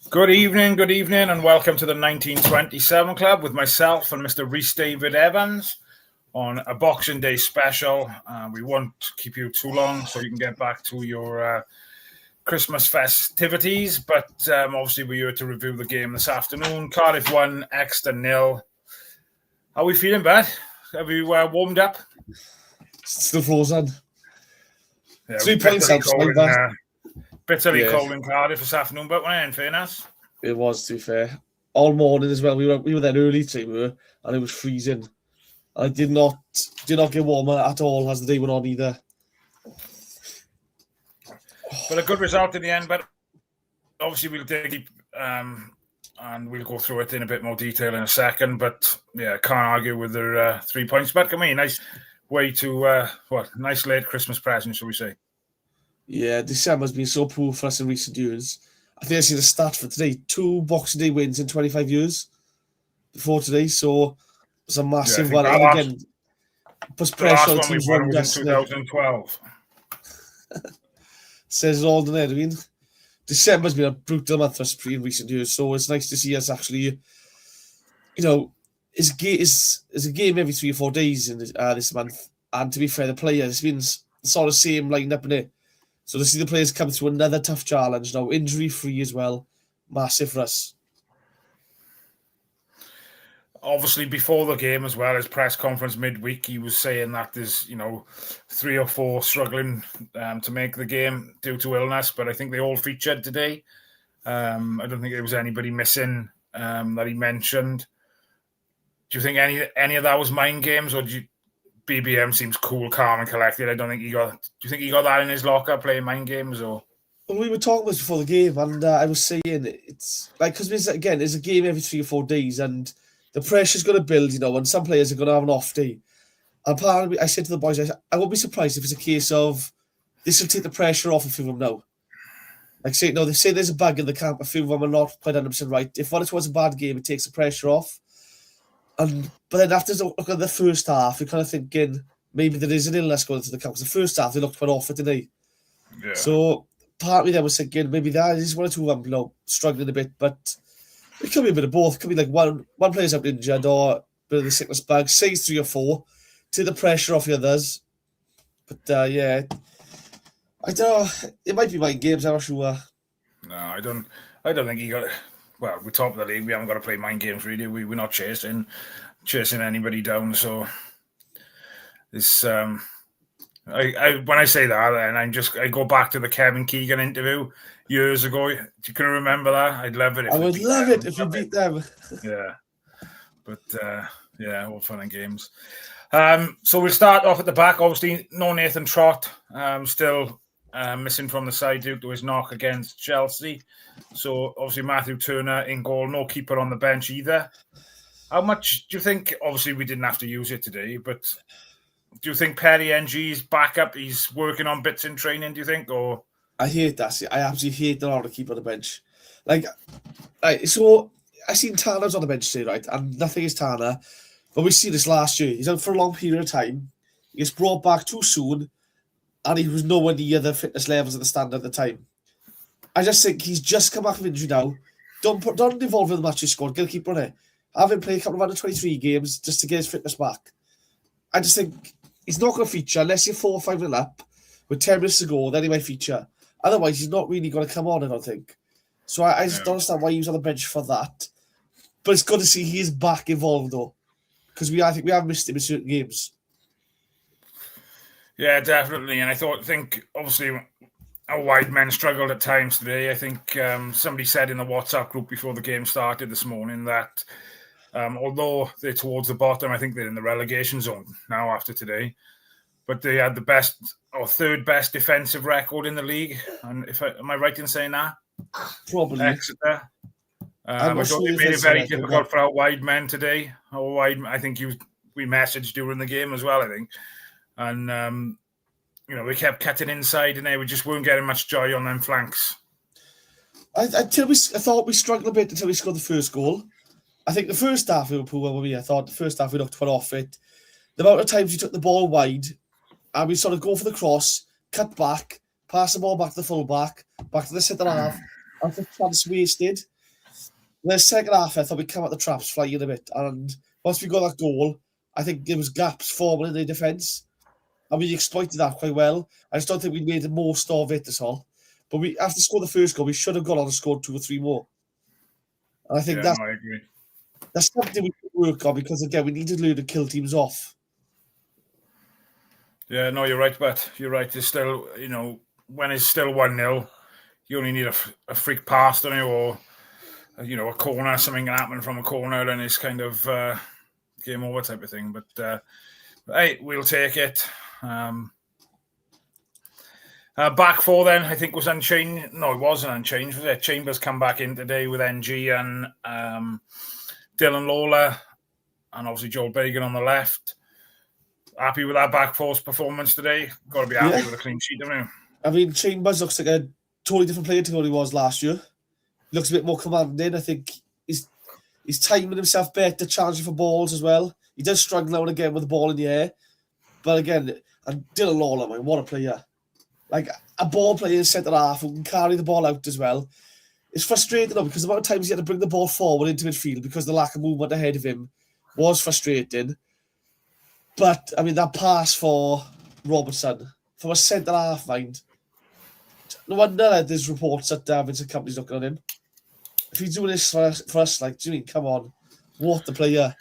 Good evening, and welcome to the 1927 Club with myself and Mr. Rhys David Evans on a Boxing Day special. We won't keep you too long so you can get back to your Christmas festivities, but obviously we're here to review the game this afternoon. Cardiff 1, Exeter 0. How are we feeling, bud? Have you warmed up? Still frozen. Yeah, 3 points outside that. Bitterly cold in Cardiff this afternoon, but in fairness, it was, to be fair. All morning as well. We were there early today, and it was freezing. I did not get warmer at all as the day went on either. But a good result in the end. But obviously we'll dig deep, and we'll go through it in a bit more detail in a second. But yeah, can't argue with their 3 points. But nice way to nice late Christmas present, shall we say? Yeah, December's been so poor for us in recent years. I think I see the stat for today: 2 Boxing Day wins in 25 years before today. So it's a massive one. And again, puts pressure on teams around us. 2012. Says it all, doesn't it? I mean, December's been a brutal month for us in recent years. So it's nice to see us actually, it's a game every 3 or 4 days in this month. And to be fair, the players, it's been sort of same lineup in it. So to see the players come through another tough challenge now, injury-free as well, massive for us. Obviously, before the game as well, his press conference midweek, he was saying that there's, 3 or 4 struggling to make the game due to illness, but I think they all featured today. I don't think there was anybody missing that he mentioned. Do you think any of that was mind games, or BBM seems cool, calm, and collected? I don't think he got. Do you think he got that in his locker playing mind games, or? Well, we were talking about this before the game, and I was saying it's like because it's a game every 3 or 4 days, and the pressure's going to build, and some players are going to have an off day. And part of me, I said to the boys, I won't be surprised if it's a case of this will take the pressure off a few of them now. Like they say there's a bug in the camp, a few of them are not quite 100% right. If what it was a bad game, it takes the pressure off. But then after look at the first half, you're kind of thinking maybe there is an illness going into the camp. Because the first half, they looked quite off it, didn't they? Yeah. So part of me then was thinking maybe that is one or two of them, struggling a bit. But it could be a bit of both. It could be like one player's out injured or a bit of the sickness bug. Say 3 or 4. Take the pressure off the others. But yeah, I don't know. It might be mind games, I'm not sure. No, I don't think he got it. Well, we're top of the league. We haven't got to play mind games, really. We're not chasing anybody down. So this, when I say that, and I go back to the Kevin Keegan interview years ago. You can remember that? I'd love it. I would love it if we beat them. Yeah, but all fun and games. So we'll start off at the back. Obviously, no Nathan Trott. Still missing from the side due to his knock against Chelsea. So obviously Matthew Turner in goal, no keeper on the bench either. How much do you think? Obviously we didn't have to use it today, but do you think Perry NG's backup? He's working on bits in training. Do you think? Or I hate that. I absolutely hate the lot of keep on the bench. So I seen Tanner's on the bench today, right? And nothing is Tanner, but we see this last year. He's out for a long period of time. He gets brought back too soon. And he was nowhere near the fitness levels at the stand at the time. I just think he's just come back of injury now. Don't involve in the matches squad. Get a keeper on it. Have him play a couple of under 23 games just to get his fitness back. I just think he's not going to feature unless you're 4 or 5 minutes up with 10 minutes to go. Then he might feature. Otherwise, he's not really going to come on. I don't think. So I just don't understand why he was on the bench for that. But it's good to see he is back involved though, because I think we have missed him in certain games. Yeah, definitely. And I think, obviously, our wide men struggled at times today. I think somebody said in the WhatsApp group before the game started this morning that although they're towards the bottom, I think they're in the relegation zone now after today. But they had the best or third best defensive record in the league. And am I right in saying that? Probably. Exeter. I thought they made it very difficult for our wide men today. I think we messaged during the game as well, I think. And, we kept cutting inside and we just weren't getting much joy on them flanks. I thought we struggled a bit until we scored the first goal. I think the first half we were poor with me. I thought the first half we looked quite off it. The amount of times we took the ball wide and we sort of go for the cross, cut back, pass the ball back to the full back to the centre half, That's a chance wasted. The second half, I thought we come at the traps flying a bit. And once we got that goal, I think there was gaps forming in the defence. And we exploited that quite well. I just don't think we made the most of it, that's all. But after scoring the first goal, we should have gone on and scored 2 or 3 more. And I think I agree. That's something we can work on because, again, we need to learn to kill teams off. Yeah, no, you're right, but you're right. It's still, when it's still 1-0, you only need a freak pass, don't you? Or, a corner, something can happen from a corner, and it's kind of game over type of thing. But, hey, we'll take it. Back four then, I think was unchanged. No, it wasn't unchanged, was it? Chambers come back in today with NG and Dylan Lawler, and obviously Joel Bagan on the left. Happy with that back four's performance today? Got to be happy with a clean sheet, don't you? I mean, Chambers looks like a totally different player to what he was last year. He looks a bit more commanding. I think he's timing himself better, challenging for balls as well. He does struggle now and again with the ball in the air. But again, and Dylan Lawler, man, what a player. Like, a ball player in centre half who can carry the ball out as well. It's frustrating though, because the amount of times he had to bring the ball forward into midfield because the lack of movement ahead of him was frustrating. But, I mean, that pass for Robertson, from a centre half, mind. No wonder there's reports that Vincent Company's looking at him. If he's doing this for us, like, do you mean, come on, what the player.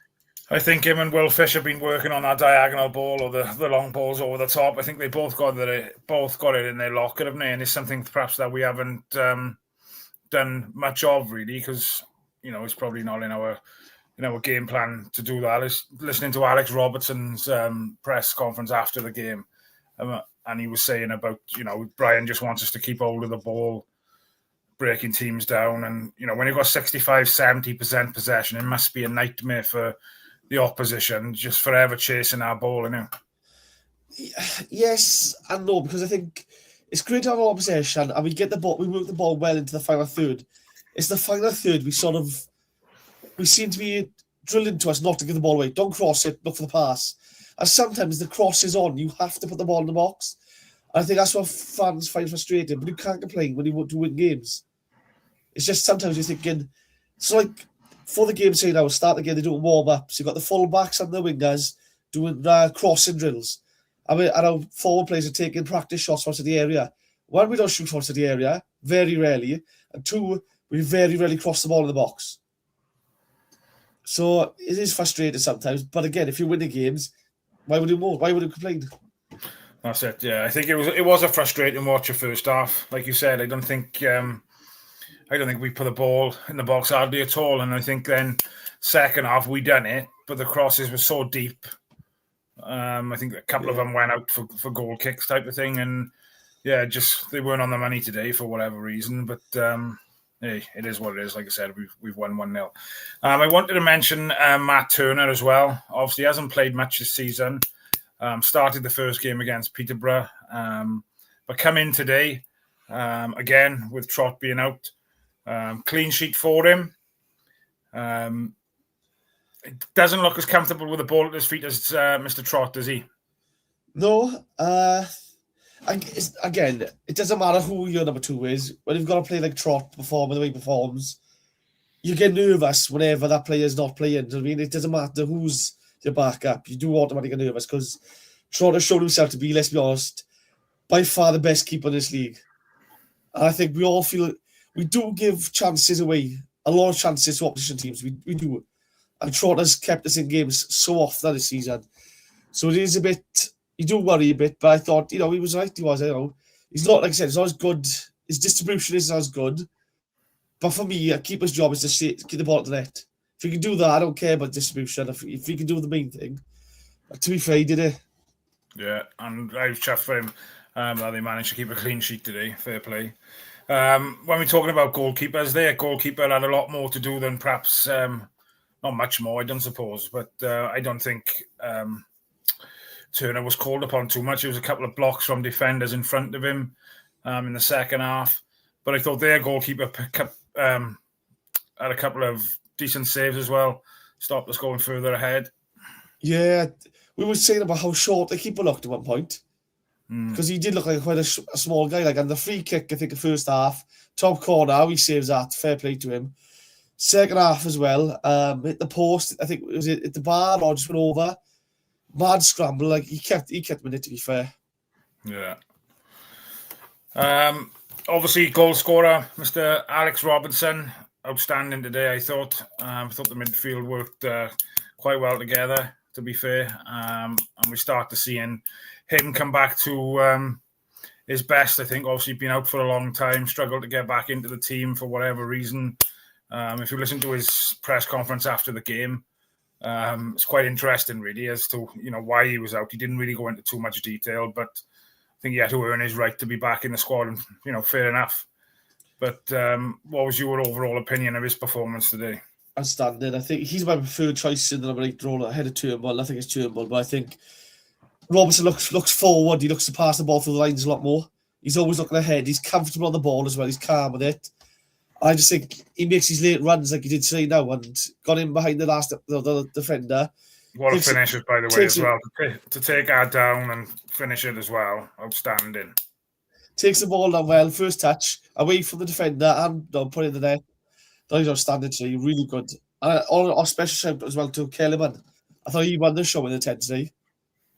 I think him and Will Fish have been working on that diagonal ball or the long balls over the top. I think they both got it in their locker, haven't they? And it's something perhaps that we haven't done much of, really, because, it's probably not in our game plan to do that. I was listening to Alex Robertson's press conference after the game, and he was saying about, Brian just wants us to keep hold of the ball, breaking teams down. And, when you've got 65, 70% possession, it must be a nightmare for the opposition, just forever chasing our ball, Yes and no, because I think it's great to have a lot of possession and we work the ball well into the final third. It's the final third we seem to be drilled into us not to give the ball away. Don't cross it, look for the pass. And sometimes the cross is on, you have to put the ball in the box. And I think that's what fans find frustrating, but you can't complain when you want to win games. It's just sometimes you're thinking, so like, for the game, say now, start again, they're doing warm-ups. You've got the full-backs and the wingers doing crossing drills. I mean, and our forward players are taking practice shots out of the area. One, we don't shoot shots of the area, very rarely. And two, we very rarely cross the ball in the box. So it is frustrating sometimes. But again, if you win the games, why would you more? Why would you complain? That's it, yeah. I think it was a frustrating watch your first half. Like you said, I don't think we put the ball in the box hardly at all. And I think then second half we done it, but the crosses were so deep. I think a couple of them went out for goal kicks type of thing. And just they weren't on the money today for whatever reason. But hey, it is what it is. Like I said, we've won 1-0. I wanted to mention Matt Turner as well. Obviously, he hasn't played much this season. Started the first game against Peterborough. But come in today, again, with Trott being out. Clean sheet for him. It doesn't look as comfortable with the ball at his feet as Mr. Trott, does he? No. Again, it doesn't matter who your number 2 is. When you've got to play like Trott performing the way he performs, you get nervous whenever that player's not playing. Do you know what I mean? It doesn't matter who's your backup. You do automatically get nervous because Trott has shown himself to be, let's be honest, by far the best keeper in this league. And I think we all feel we do give chances away, a lot of chances to opposition teams. We do. And Trott has kept us in games so often this season. So it is a bit, you do worry a bit, but I thought, he was right. He was, He's not, like I said, it's not as good. His distribution isn't as good. But for me, a keeper's job is to keep the ball at the net. If he can do that, I don't care about distribution. If he can do the main thing. But to be fair, he did it. Yeah, and I was chuffed for him that they managed to keep a clean sheet today. Fair play. When we're talking about goalkeepers, their goalkeeper had a lot more to do than perhaps, not much more, I don't suppose, but I don't think Turner was called upon too much. It was a couple of blocks from defenders in front of him in the second half, but I thought their goalkeeper had a couple of decent saves as well, stopped us going further ahead. Yeah, we were saying about how short the keeper looked at one point. because he did look like quite a small guy. Like, and the free kick, I think, the first half, top corner, he saves that. Fair play to him. Second half as well, hit the post. I think was it at the bar or just went over. Mad scramble. Like he kept him in it. To be fair. Yeah. Obviously, goal scorer, Mr. Alex Robertson, outstanding today. I thought the midfield worked quite well together. To be fair, and we start to seeing him come back to his best. I think obviously been out for a long time, struggled to get back into the team for whatever reason. If you listen to his press conference after the game, it's quite interesting, really, as to why he was out. He didn't really go into too much detail, but I think he had to earn his right to be back in the squad, and fair enough. But what was your overall opinion of his performance today? Outstanding. I think he's my preferred choice in the number 8 role ahead of Turnbull. I think it's Turnbull, but I think Robertson looks forward. He looks to pass the ball through the lines a lot more. He's always looking ahead. He's comfortable on the ball as well. He's calm with it. I just think he makes his late runs like he did today now and got in behind the defender. What a finish, by the way, as well. To take that down and finish it as well. Outstanding. Takes the ball down well. First touch, away from the defender and put it in the net. That was outstanding today. Really good. Our special shout as well to Kellerman. I thought he won the show in the 10 today.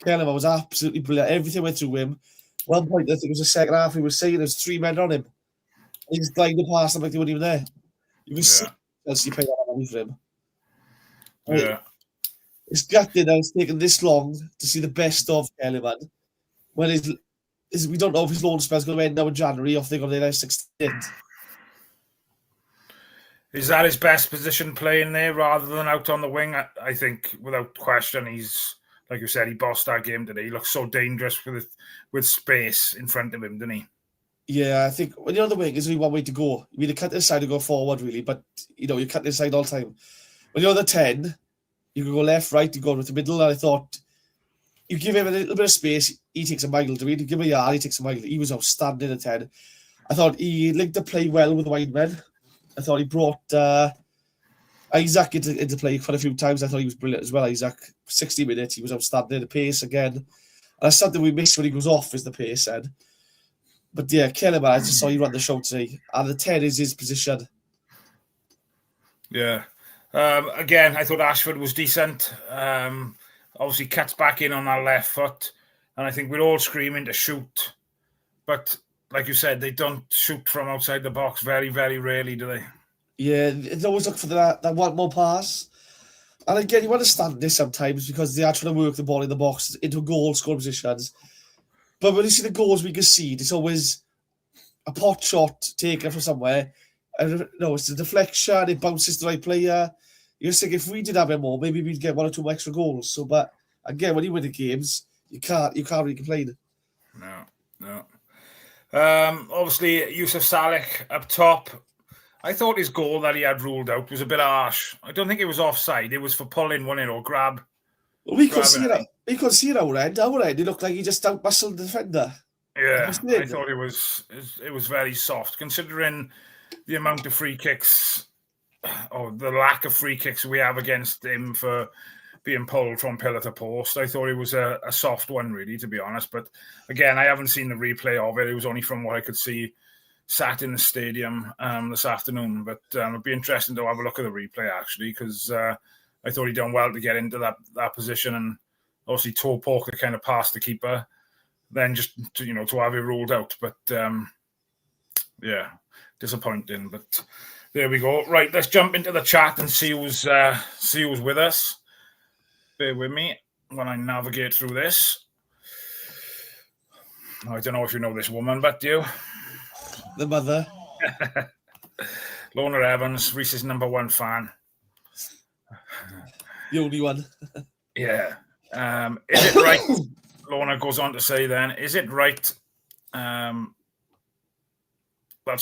Kellerman was absolutely brilliant. Everything went through him. One point, I think it was the second half, he was saying there's 3 men on him. He's gliding past them like they weren't even there. You can see Chelsea paying that money for him. Yeah. It's gutted that it's taken this long to see the best of Kellerman. When we don't know if his loan spell's going to end now in January or if they're going to their 16th. Is that his best position playing there rather than out on the wing? I think, without question, he's, like you said, he bossed that game today. He looks so dangerous with space in front of him, didn't he? Yeah, I think when you're on the wing, there's only one way to go. You either cut this side or go forward, really. But, you cut this side all the time. When you're on the 10, you can go left, right, you go with the middle. And I thought, you give him a little bit of space, he takes a mile to it. You give him a yard, he takes a mile. He was outstanding at 10. I thought he linked the play well with the wide men. I thought he brought Isaac into play quite a few times. I thought he was brilliant as well, Isaac. 60 minutes, he was outstanding. The pace again. And that's something we miss when he goes off, is the pace then. But yeah, Kellerman, I just saw you run the show today. And the 10 is his position. Yeah. Again, I thought Ashford was decent. Obviously cuts back in on that left foot. And I think we're all screaming to shoot. But like you said, they don't shoot from outside the box very, very rarely, do they? Yeah, they always look for that one more pass. And again, you understand this sometimes because they are trying to work the ball in the box into goal score positions. But when you see the goals we concede, it's always a pot shot taken from somewhere. It's a deflection, it bounces to the right player. You just think if we did have him more, maybe we'd get 1 or 2 extra goals. So, but again, when you win the games, you can't really complain. No. Obviously, Yusuf Saleh up top. I thought his goal that he had ruled out was a bit harsh. I don't think it was offside. It was for pulling one in or grab. Well, we could see it. We could see it our end. It looked like he just out-muscled the defender. Yeah, I thought it was very soft, considering the amount of free kicks, or the lack of free kicks we have against him for being pulled from pillar to post. I thought it was a soft one, really, to be honest. But again, I haven't seen the replay of it. It was only from what I could see sat in the stadium this afternoon. But it'd be interesting to have a look at the replay, actually, because I thought he'd done well to get into that position and obviously toe poke the kind of past the keeper, then just to have it ruled out. But yeah, disappointing. But there we go. Right, let's jump into the chat and see who's with us. Bear with me when I navigate through this. I don't know if you know this woman, but do you? The mother. Lorna Evans, Reese's #1 fan. The only one. Yeah. Is it right? Lorna goes on to say then, is it right? That's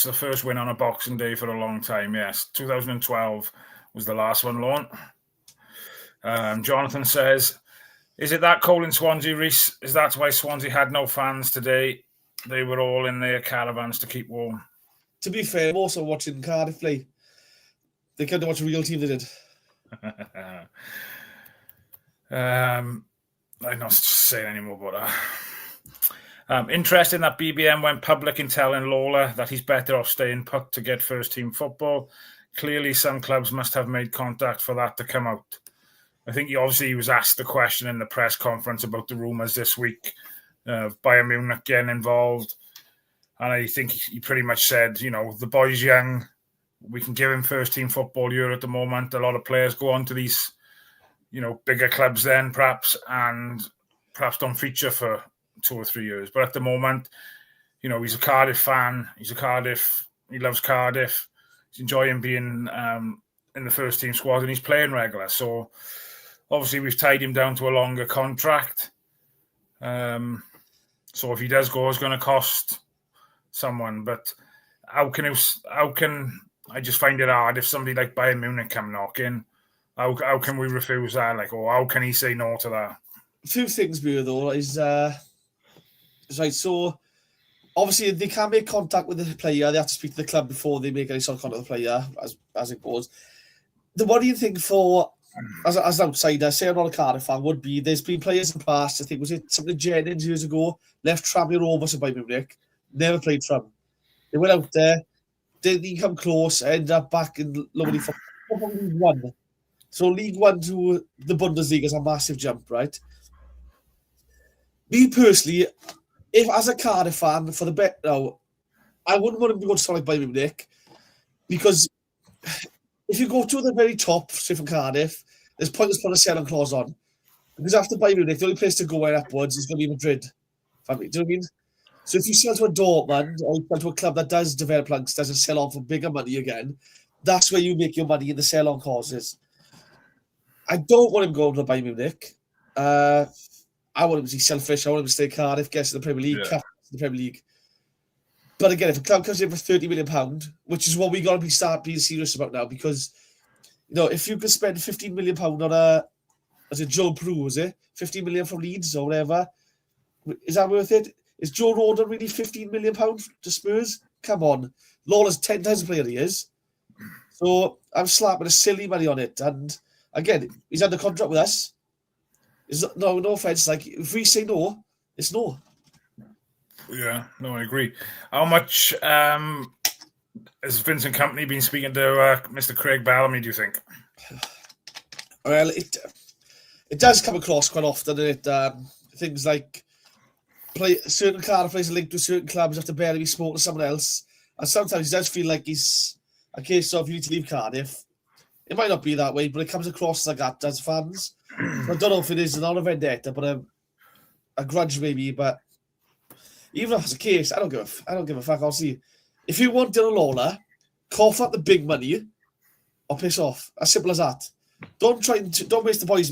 the first win on a Boxing Day for a long time. Yes. 2012 was the last one, Lorna. Jonathan says, is it that cold in Swansea, Reese? Is that why Swansea had no fans today? They were all in their caravans to keep warm. To be fair, I'm also watching Cardiff play. They can't watch a real team, they did. I'm not saying anymore about Interesting that BBM went public in telling Lola that he's better off staying put to get first-team football. Clearly, some clubs must have made contact for that to come out. I think he was asked the question in the press conference about the rumours this week of Bayern Munich getting involved. And I think he pretty much said, the boy's young. We can give him first-team football here at the moment. A lot of players go on to these, bigger clubs then perhaps, and perhaps don't feature for 2 or 3 years. But at the moment, he's a Cardiff fan. He loves Cardiff. He's enjoying being in the first-team squad, and he's playing regular. So obviously we've tied him down to a longer contract. So if he does go, it's going to cost someone. But how can I just find it hard if somebody like Bayern Munich come knocking? How can we refuse that? Or how can he say no to that? A few things here though is right. So obviously they can't make contact with the player. They have to speak to the club before they make any sort of contact with the player, as it goes. The worrying thing for as an outsider, say I'm not a Cardiff fan, would be there's been players in the past. I think was it something Jennings years ago left Tranmere Rovers by Munich, never played for them. They went out there, didn't come close, ended up back in lower League One. So League One to the Bundesliga is a massive jump, right? Me personally, if as a Cardiff fan, for the bet now, I wouldn't want him to go to something like Bayern Munich, because if you go to the very top, say from Cardiff, there's pointless putting a sell-on clause on. Because after Bayern Munich, the only place to go upwards is going to be Madrid. Do you know what I mean? So if you sell to a Dortmund or you sell to a club that does develop youngsters and sell on for bigger money again, that's where you make your money in the sell-on clauses. I don't want him going to Bayern Munich. I want him to be selfish. I want him to stay Cardiff, get to the Premier League, captain the Premier League. But again, if a club comes in for £30 million, which is what we got to start being serious about now, because if you could spend £15 million on Joe Peru, is it? 15 million from Leeds or whatever. Is that worth it? Is Joe Rodon really £15 million to Spurs? Come on. Lawler's 10 times the player he is. So I'm slapping a silly money on it. And again, he's under contract with us. No offense. If we say no, it's no. Yeah, no, I agree. How much has Vincent Kompany been speaking to Mr. Craig Bellamy, do you think? Well, it does come across quite often, things like certain Cardiff players are linked to certain clubs after Bellamy spoke to someone else, and sometimes it does feel like he's a case of you need to leave Cardiff. It might not be that way, but it comes across like that as fans. So I don't know if it is not a vendetta, but a grudge maybe. But even if it's a case, I don't give a fuck. I'll see. If you want Dylan Lawler, cough up the big money or piss off. As simple as that. Don't waste the boys'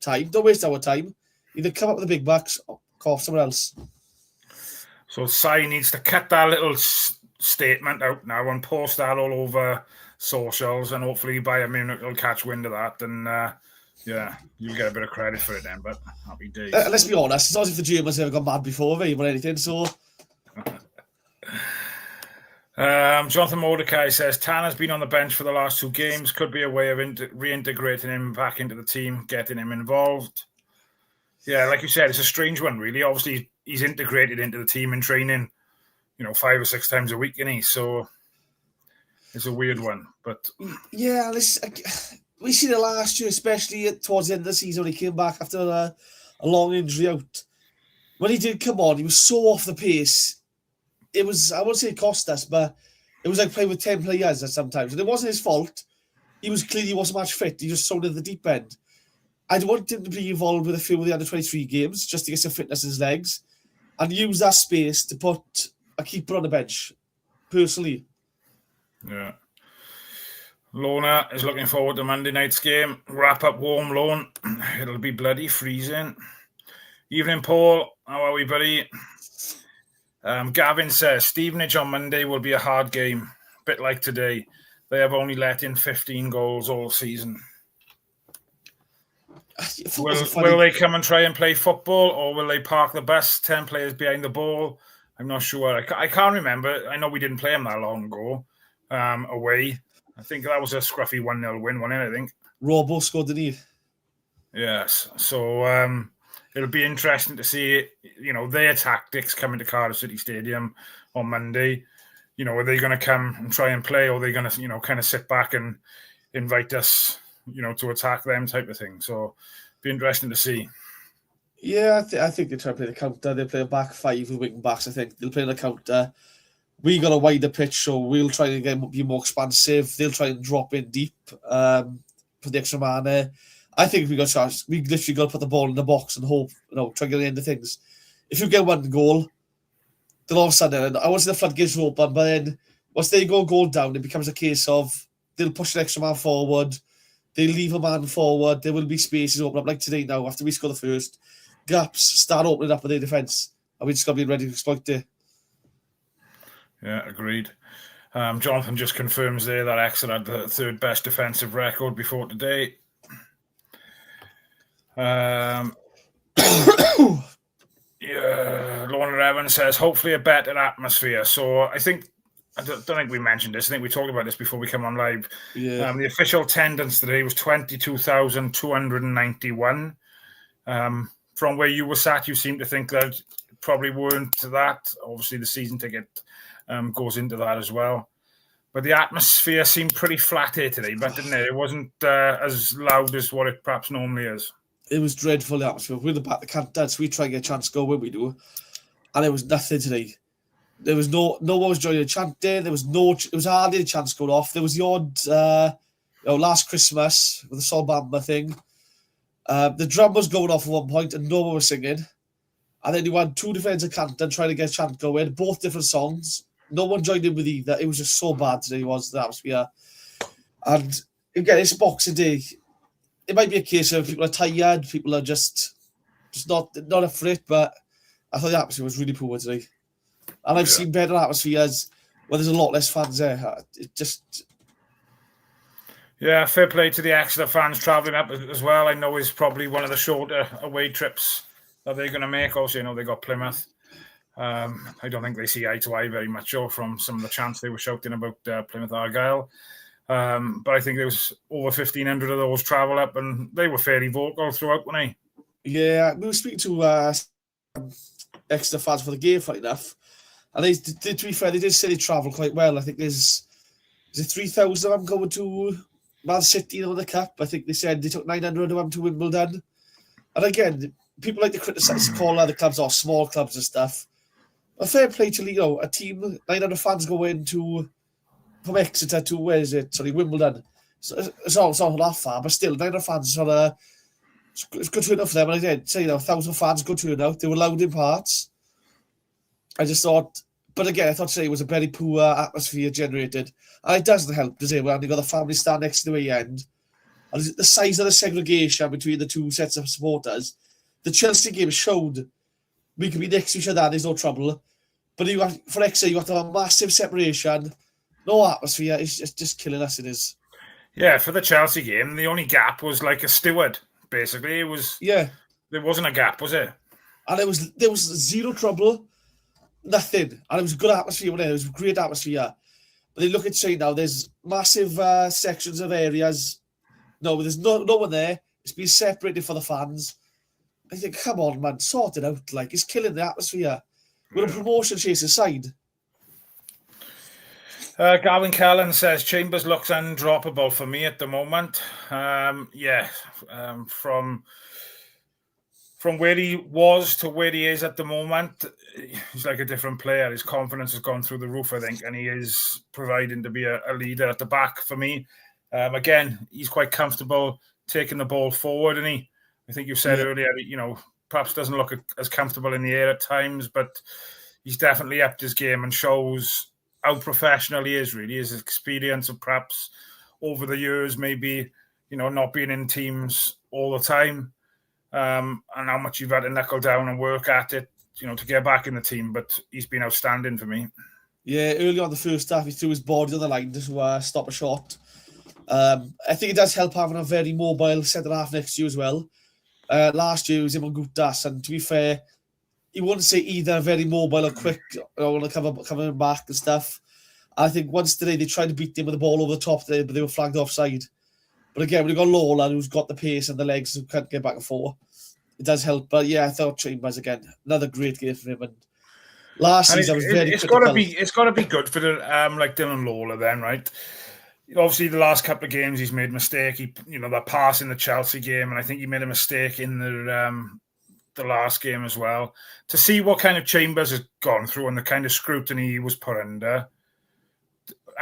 time. Don't waste our time. Either come up with the big bucks or cough somewhere else. So Si needs to cut that little statement out now and post that all over socials, and hopefully Bayern Munich will catch wind of that, and you'll get a bit of credit for it then, but happy days. Let's be honest, it's not as if the Germans ever got mad before, have or anything, so... Jonathan Mordecai says, Tanner's been on the bench for the last 2 games, could be a way of reintegrating him back into the team, getting him involved. Yeah, like you said, it's a strange one, really. Obviously, he's integrated into the team in training, 5 or 6 times a week, isn't he? So it's a weird one, but... Yeah, we seen it last year, especially towards the end of the season when he came back after a long injury out. When he did come on, he was so off the pace. It was, I wouldn't say it cost us, but it was like playing with 10 players at sometimes. And it wasn't his fault. He wasn't match fit. He just thrown in the deep end. I'd want him to be involved with a few of the under-23 games just to get some fitness in his legs and use that space to put a keeper on the bench, personally. Yeah. Lona is looking forward to Monday night's game. Wrap up warm, Lone. It'll be bloody freezing. Evening, Paul. How are we, buddy? Gavin says, Stevenage on Monday will be a hard game. A bit like today. They have only let in 15 goals all season. Will they come and try and play football, or will they park the bus, 10 players behind the ball? I'm not sure. I can't remember. I know we didn't play them that long ago away. I think that was a scruffy 1-0 win, wasn't it, I think? Robo scored, didn't he? Yes. So, it'll be interesting to see, their tactics coming to Cardiff City Stadium on Monday. Are they going to come and try and play, or are they going to, kind of sit back and invite us, to attack them type of thing? So it'll be interesting to see. Yeah, I think they try to play the counter. They'll play a back five with wing backs, I think. They'll play the counter. We got a wider pitch, so we'll try and be more expansive. They'll try and drop in deep for the extra man there. I think we got a chance. We literally got to put the ball in the box and hope, try to get into things. If you get one goal, then all of a sudden, I want to see the floodgates open, but then once they go goal down, it becomes a case of they'll push an extra man forward, they'll leave a man forward, there will be spaces open up like today now after we score the first. Gaps start opening up with their defence, and we just got to be ready to exploit it. Yeah, agreed. Jonathan just confirms there that Exeter had the third best defensive record before today. Lorna Evans says, hopefully a better atmosphere. So I don't think we mentioned this. I think we talked about this before we come on live. Yeah. The official attendance today was 22,291. From where you were sat, you seem to think that probably weren't that. Obviously, the season ticket goes into that as well. But the atmosphere seemed pretty flat here today, but didn't it? It wasn't as loud as what it perhaps normally is. It was dreadful, the atmosphere. We're the back, the can't dance. We try and get a chance to go when we do. And there was nothing today. There was no one was joining the chant there. It was hardly a chance going off. There was the odd, last Christmas with the Sol Bamba thing. The drum was going off at one point and no one was singing. And then you had two defenders at Canton trying to get a chant going, both different songs. No one joined in with either. It was just so bad today, was the atmosphere. And again, it's Boxing Day. It might be a case of people are tired, people are just not up for it, but I thought the atmosphere was really poor today. And I've seen better atmospheres where there's a lot less fans there. It just... Yeah, fair play to the Exeter fans travelling up as well. I know it's probably one of the shorter away trips that they're going to make. Also, they got Plymouth. I don't think they see eye to eye very much from some of the chants they were shouting about Plymouth Argyle. But I think there was over 1,500 of those travel up, and they were fairly vocal throughout, weren't they? Yeah, we were speaking to Exeter fans for the game, funny enough. And they, to be fair, they did say they travel quite well. I think there's 3,000 of them going to Man City in the Cup. I think they said they took 900 of them to Wimbledon. And again, people like to criticise, call other clubs or small clubs and stuff. A fair play to a team, 900 fans go into from Exeter to Wimbledon. So it's not that far, but still 900 fans is it's good turnout for them. And I did say 1,000 fans, good turnout. They were loud in parts. I just thought, but again, I thought today was a very poor atmosphere generated. And it doesn't help, does it? When you got the family stand next to the way end. And the size of the segregation between the two sets of supporters. The Chelsea game showed we can be next to each other, there's no trouble. But for Exeter, you have to have a massive separation. No atmosphere. It's just killing us, it is. Yeah, for the Chelsea game, the only gap was like a steward, basically. It was. Yeah. There wasn't a gap, was it? And there was zero trouble. Nothing. And it was a good atmosphere. It was a great atmosphere. But they look at saying now, there's massive sections of areas. No, there's no one there. It's been separated for the fans. I think, come on, man, sort it out. Like, it's killing the atmosphere. We're a promotion chasing side. Gavin Callan says Chambers looks undroppable for me at the moment. From where he was to where he is at the moment, he's like a different player. His confidence has gone through the roof, I think, and he is providing to be a leader at the back for me. Again, he's quite comfortable taking the ball forward, and I think you said earlier, perhaps doesn't look as comfortable in the air at times, but he's definitely upped his game and shows how professional he is, really. His experience of perhaps over the years, maybe, not being in teams all the time, and how much you've had to knuckle down and work at it, to get back in the team. But he's been outstanding for me. Yeah, early on the first half, he threw his body on the line to stop a shot. I think it does help having a very mobile centre-half next to you as well. Last year, it was Imon Gutas, and to be fair, he wouldn't say either very mobile or quick or coming back and stuff. I think once today, they tried to beat him with the ball over the top there, but they were flagged offside. But again, when you got Lola, who's got the pace and the legs, who can't get back and forth, it does help. But yeah, I thought Chambers again, another great game for him. And last season, I was very critical. It's got to be good for the like Dylan Lawler then, right? Obviously, the last couple of games he's made a mistake. That pass in the Chelsea game, and I think he made a mistake in the last game as well. To see what kind of Chambers has gone through and the kind of scrutiny he was put under,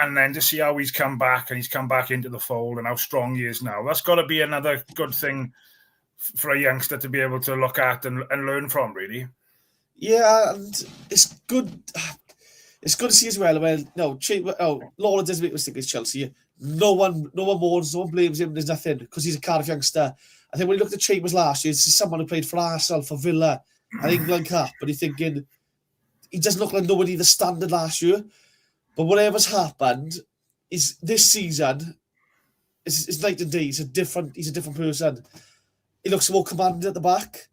and then to see how he's come back and he's come back into the fold and how strong he is now, that's got to be another good thing for a youngster to be able to look at and learn from, really. Yeah, and it's good. It's good to see as well. Lawler does make a mistake against Chelsea. No one mourns, no one blames him. There's nothing because he's a Cardiff youngster. I think when you looked at Chambers last year, it's someone who played for Arsenal, for Villa, and England Cup, but you're thinking he doesn't look like nobody the standard last year. But whatever's happened is this season. It's night and day. He's a different person. He looks more commanding at the back.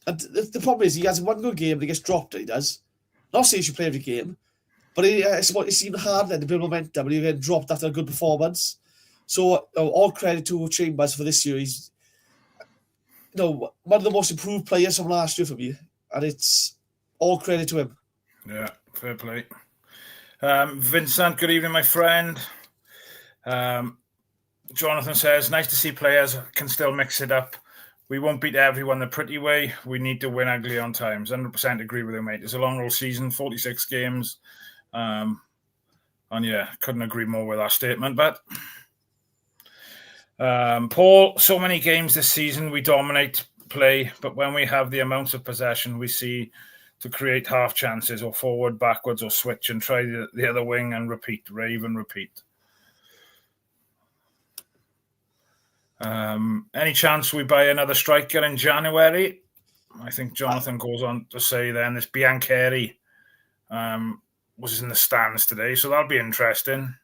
And the problem is he has one good game and he gets dropped. He does. Not saying he should play every game, but it's even hard then to build momentum when you get dropped after a good performance. So all credit to Chambers for this year. He's one of the most improved players from last year for me, and it's all credit to him. Yeah, fair play. Vincent, good evening, my friend. Jonathan says, nice to see players can still mix it up. We won't beat everyone the pretty way. We need to win ugly on times. 100% agree with you, mate. It's a long roll season, 46 games. And yeah, couldn't agree more with that statement. But Paul, so many games this season, we dominate play. But when we have the amounts of possession, we see to create half chances or forward, backwards or switch and try the other wing and repeat, rave and repeat. Any chance we buy another striker in January? I think Jonathan goes on to say then this Biancheri was in the stands today, so that'll be interesting.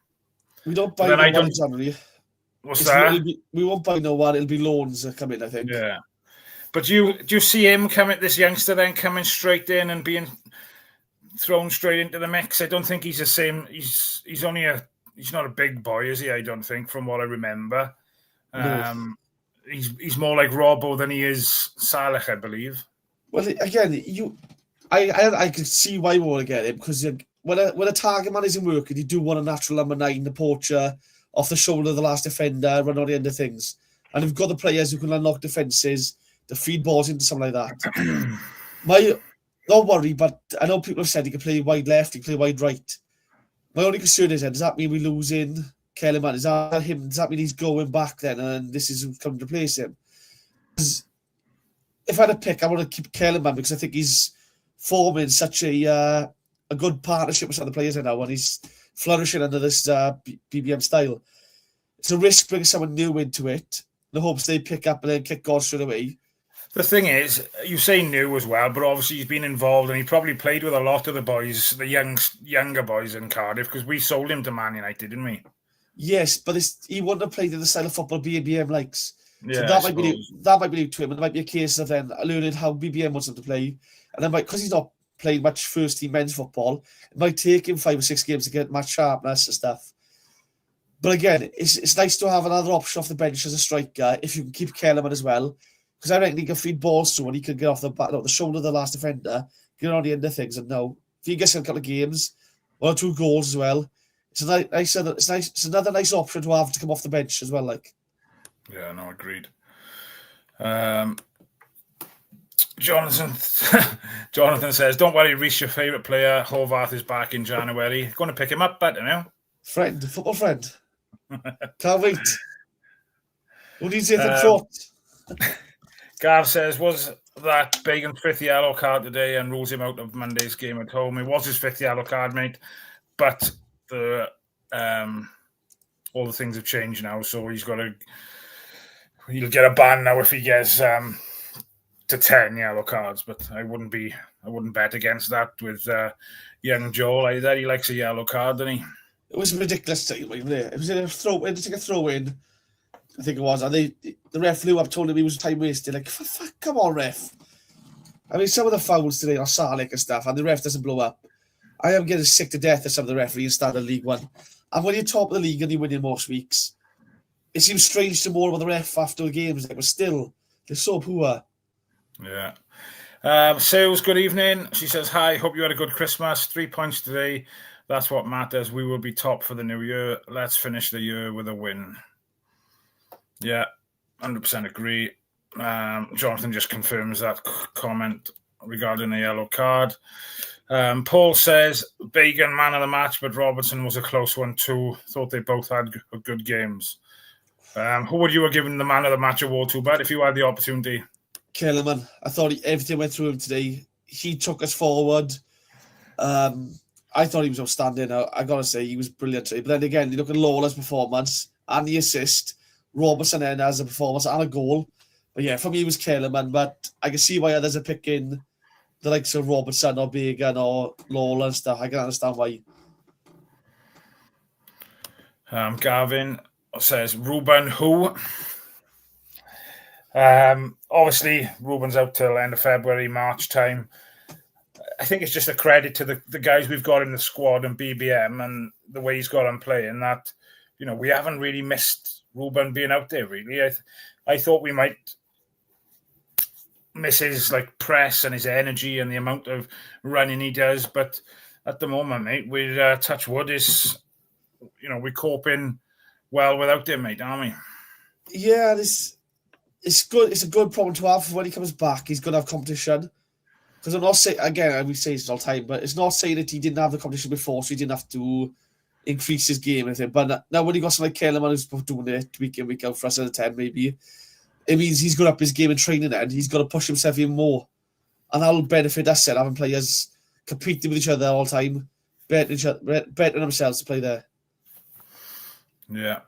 We don't buy no one in January. What's that? We won't buy no one. It'll be loans that come in, I think. Yeah. But do you see him this youngster then coming straight in and being thrown straight into the mix? I don't think he's the same. He's not a big boy, is he? I don't think, from what I remember. No. He's more like Robbo than he is Saleh, I believe. Well, again, I could see why we want to get him because when a target man isn't working, you do want a natural number 9, the poacher, off the shoulder of the last defender, run on the end of things. And you've got the players who can unlock defences, to feed balls into something like that. Don't worry, but I know people have said he can play wide left, he can play wide right. My only concern is, does that mean we're losing Kellerman? Is that him? Does that mean he's going back then and this is coming to replace him? Because if I had a pick, I want to keep Kellerman because I think he's forming such a good partnership with some of the players now and he's flourishing under this BBM style. It's a risk bringing someone new into it in the hopes they pick up and then kick goals straight away. The thing is, you say new as well, but obviously he's been involved and he probably played with a lot of the boys, the younger boys in Cardiff, because we sold him to Man United, didn't we? Yes, but he wouldn't have played in the style of football BBM likes. Yeah, so that might be new to him, and it might be a case of then learning how BBM wants him to play, and then because he's not playing much first team men's football, it might take him 5 or 6 games to get match sharpness and stuff. But again, it's nice to have another option off the bench as a striker if you can keep Kellerman as well. Because I reckon he can feed balls to and he can get off the back, the shoulder of the last defender, get on the end of things. And now, if he gets a couple of games, 1 or 2 goals as well, it's nice. It's another nice option to have to come off the bench as well. Like, yeah, no, agreed. Jonathan says, "Don't worry, Reece, your favourite player, Horvath, is back in January. Going to pick him up, but you know, football friend. Can't wait. Who needs it in short?" Gav says, was that Bagan's 5th yellow card today and rules him out of Monday's game at home? It was his 5th yellow card, mate. But all the things have changed now, so he'll get a ban now if he gets to 10 yellow cards. But I wouldn't bet against that with young Joel either. He likes a yellow card, doesn't he? It was ridiculous. It was a throw in to take a throw in. I think it was. And the ref flew up, told him he was time wasted. Like, come on, ref. I mean, some of the fouls today are Saleh and stuff, and the ref doesn't blow up. I am getting sick to death of some of the referees starting League One. And when you're top of the league and you're winning most weeks, it seems strange to more about the ref after the games. Like, but still, they're so poor. Yeah. Sales, good evening. She says, hi, hope you had a good Christmas. 3 points today. That's what matters. We will be top for the new year. Let's finish the year with a win. Yeah, 100% agree. Jonathan just confirms that comment regarding the yellow card. Paul says, Bagan man of the match, but Robertson was a close one too. Thought they both had good games. Who would you have given the man of the match award to, Brad, if you had the opportunity? Kellerman. I thought everything went through him today. He took us forward. I thought he was outstanding. I got to say, he was brilliant today. But then again, you look at Lawler's performance and the assist. Robertson then has a performance and a goal. But yeah, for me, it was Kellerman. But I can see why others are picking the likes of Robertson or Bagan or Lawler and stuff. I can understand why. Gavin says, Ruben who? Obviously, Ruben's out till end of February, March time. I think it's just a credit to the guys we've got in the squad and BBM and the way he's got on playing that, we haven't really missed Ruben being out there, really. I thought we might miss his press and his energy and the amount of running he does. But at the moment, mate, we're touch wood is, we're coping well without him, mate, aren't we? Yeah, it's good. It's a good problem to have when he comes back. He's going to have competition. Because I'm not saying, again, we say this all the time, but it's not saying that he didn't have the competition before, so he didn't have to increase his game and everything. But now when you got someone like Kellerman who's doing it week in, week out for us at a 10, maybe, it means he's got up his game in training and he's got to push himself even more. And that'll benefit us then, having players competing with each other all the time, betting themselves to play there. Yeah.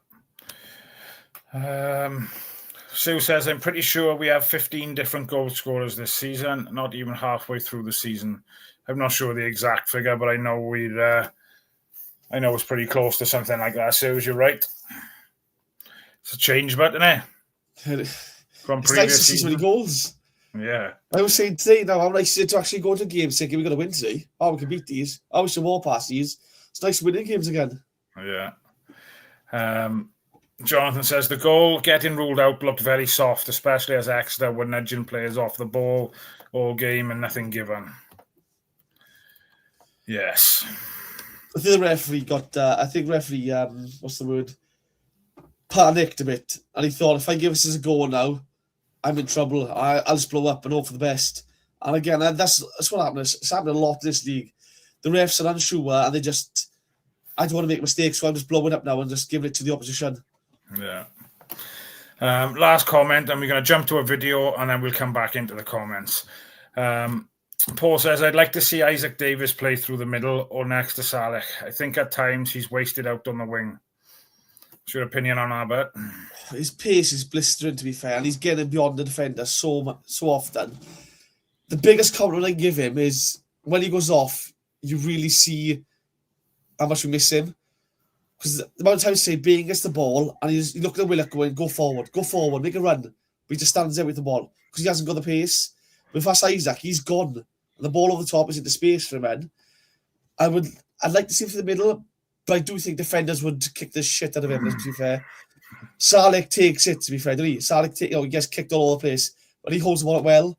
Sue says, I'm pretty sure we have 15 different goal scorers this season, not even halfway through the season. I'm not sure the exact figure, but I know it's pretty close to something like that. Sue, you're right. It's a change button, eh? From it's previous nice to see season. so many goals. Yeah. I was saying today, now, I'm nice to actually go to games saying, we're going to win today. Oh, we can beat these. Oh, we should walk past these. It's nice winning games again. Yeah. Jonathan says the goal getting ruled out looked very soft, especially as Exeter were nudging players off the ball all game and nothing given. Yes. I think the referee what's the word? Panicked a bit. And he thought, if I give this as a goal now, I'm in trouble. I'll just blow up and hope for the best. And again, that's what happens. It's happening a lot in this league. The refs are unsure and they just, I don't want to make mistakes, so I'm just blowing up now and just giving it to the opposition. Yeah. Last comment, and we're going to jump to a video and then we'll come back into the comments. Paul says, I'd like to see Isaac Davis play through the middle or next to Saleh. I think at times he's wasted out on the wing. What's your opinion on that, Bert? His pace is blistering, to be fair, and he's getting beyond the defender so often. The biggest compliment I give him is when he goes off, you really see how much we miss him. Because the amount of times, say, being against the ball, and you look at the Willock going, go forward, make a run. But he just stands there with the ball because he hasn't got the pace. But if that's Isaac, he's gone. And the ball over the top is into space for him, man. I'd like to see him for the middle, but I do think defenders would kick the shit out of him, to be fair. Saleh takes it, to be fair, doesn't he? He gets kicked all over the place, but he holds the ball up well.